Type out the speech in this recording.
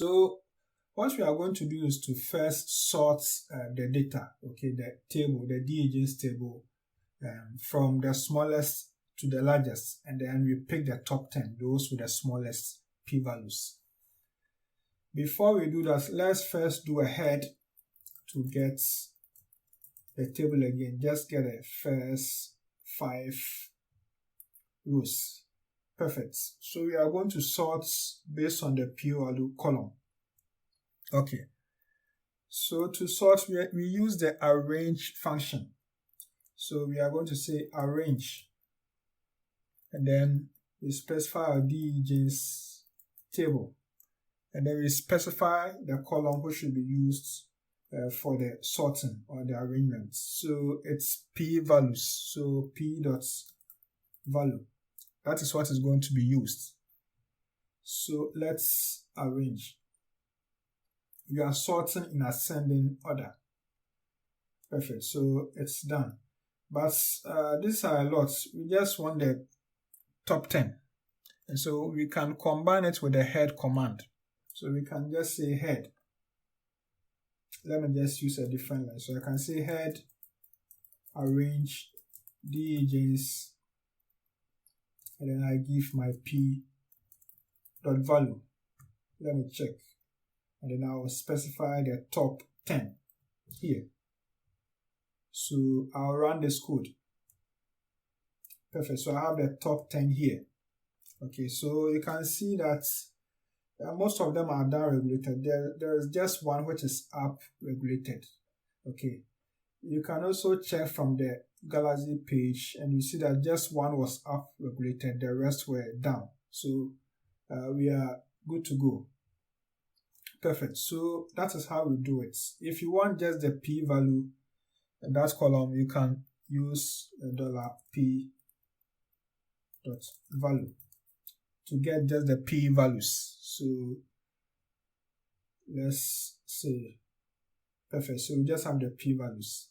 So what we are going to do is to first sort the data, okay, the table, the DAGs table, from the smallest to the largest, and then we pick the top 10, those with the smallest p-values. Before we do that, let's first do a head to get the table again. Just get the first 5 rows. Perfect. So we are going to sort based on the p-value column. Okay. So to sort, we use the arrange function. So we are going to say arrange, and then we specify our DEJ's table, and then we specify the column which should be used for the sorting or the arrangement. So it's p-values, so p.value. That is what is going to be used. So let's arrange. We are sorting in ascending order. Perfect, so it's done. But these are a lot. We just want the top 10. And so we can combine it with the head command. So we can just say head. Let me just use a different line. So I can say head, arrange, DAGs, and then I give my p.value. Let me check. And then I will specify the top 10 here. So I'll run this code. Perfect. So I have the top 10 here. Okay, so you can see that most of them are down regulated. There is just one which is up regulated. Okay. You can also check from the Galaxy page and you see that just one was up regulated, the rest were down. So we are good to go. Perfect. So that is how we do it. If you want just the p-value in that column, you can use $p.value to get just the p-values. So let's say, perfect. So we just have the p-values.